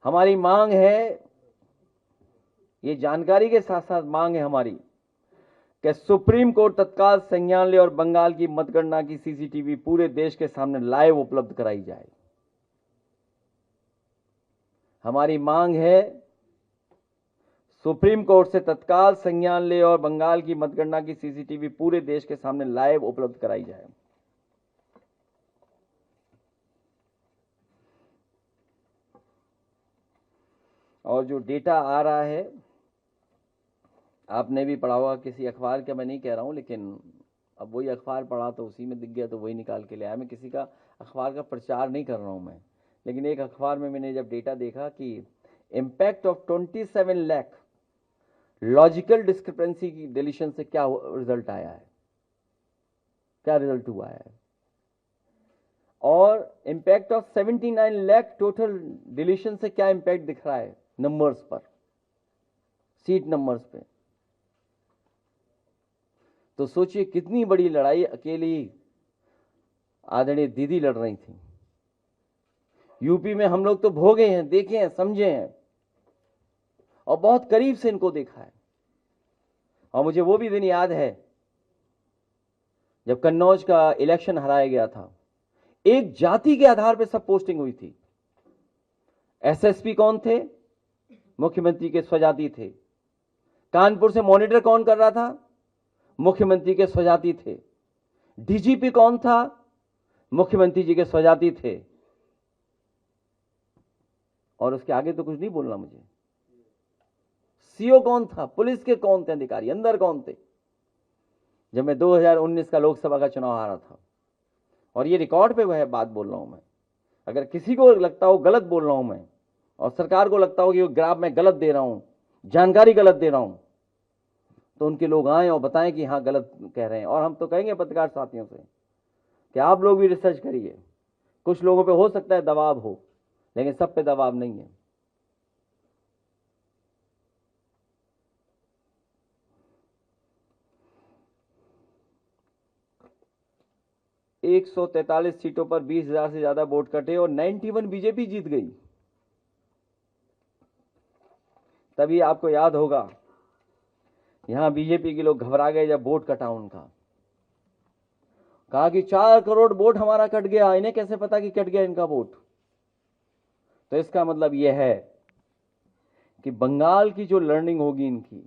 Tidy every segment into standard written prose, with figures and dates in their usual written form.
हमारी मांग है, ये जानकारी के साथ साथ मांग है हमारी कि सुप्रीम कोर्ट तत्काल संज्ञान ले और बंगाल की मतगणना की सीसीटीवी पूरे देश के सामने लाइव उपलब्ध कराई जाए। हमारी मांग है सुप्रीम कोर्ट से तत्काल संज्ञान ले और बंगाल की मतगणना की सीसीटीवी पूरे देश के सामने लाइव उपलब्ध कराई जाए। और जो डेटा आ रहा है, आपने भी पढ़ा होगा किसी अखबार का, मैं नहीं कह रहा हूं, लेकिन अब वही अखबार पढ़ा तो उसी में दिख गया तो वही निकाल के ले आया। मैं किसी का अखबार का प्रचार नहीं कर रहा हूं मैं, लेकिन एक अखबार में मैंने जब डेटा देखा कि impact of 27 lakh logical discrepancy की डिलीशन से क्या रिजल्ट आया है, क्या रिजल्ट हुआ है, और impact of 79 lakh total deletion से क्या इम्पैक्ट दिख रहा है नंबर्स पर, सीट नंबर्स पे। तो सोचिए कितनी बड़ी लड़ाई अकेली आदरणीय दीदी लड़ रही थी। यूपी में हम लोग तो भोगे हैं, देखे हैं, समझे हैं और बहुत करीब से इनको देखा है। और मुझे वो भी दिन याद है जब कन्नौज का इलेक्शन हराया गया था, एक जाति के आधार पर सब पोस्टिंग हुई थी। एसएसपी कौन थे? मुख्यमंत्री के स्वजाति थे। कानपुर से मॉनिटर कौन कर रहा था? मुख्यमंत्री के स्वजाति थे। डीजीपी कौन था? मुख्यमंत्री जी के स्वजाति थे। और उसके आगे तो कुछ नहीं बोलना मुझे। सीओ कौन था? पुलिस के कौन थे अधिकारी? अंदर कौन थे? जब मैं 2019 का लोकसभा का चुनाव हारा था, और ये रिकॉर्ड पे वह बात बोल रहा हूं मैं, अगर किसी को लगता हो गलत बोल रहा हूं मैं और सरकार को लगता हो कि वो ग्राफ में गलत दे रहा हूं, जानकारी गलत दे रहा हूं, तो उनके लोग आए और बताएं कि हाँ गलत कह रहे हैं। और हम तो कहेंगे पत्रकार साथियों से कि आप लोग भी रिसर्च करिए। कुछ लोगों पे हो सकता है दबाव हो, लेकिन सब पे दबाव नहीं है। एक 143 सीटों पर 20,000 से ज्यादा वोट कटे और 91 बीजेपी जीत गई। तभी आपको याद होगा यहां बीजेपी के लोग घबरा गए जब वोट कटा उनका। कहा कि 4 करोड़ वोट हमारा कट गया, इन्हें कैसे पता कि कट गया इनका वोट? तो इसका मतलब यह है कि बंगाल की जो लर्निंग होगी इनकी,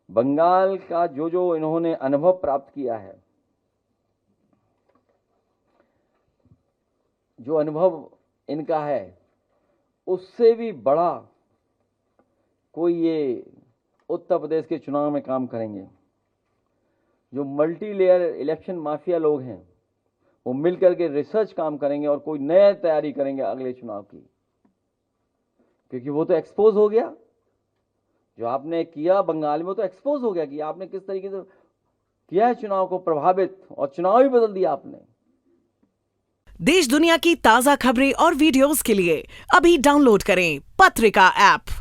बंगाल का जो इन्होंने अनुभव प्राप्त किया है, जो अनुभव इनका है, उससे भी बड़ा कोई ये उत्तर प्रदेश के चुनाव में काम करेंगे। जो मल्टी लेयर इलेक्शन माफिया लोग हैं वो मिलकर के रिसर्च काम करेंगे और कोई नया तैयारी करेंगे अगले चुनाव की, क्योंकि वो तो एक्सपोज हो गया। जो आपने किया बंगाल में, वो तो एक्सपोज हो गया कि आपने किस तरीके से किया है चुनाव को प्रभावित, और चुनाव ही बदल दिया आपने। देश दुनिया की ताजा खबरें और वीडियोस के लिए अभी डाउनलोड करें पत्रिका ऐप।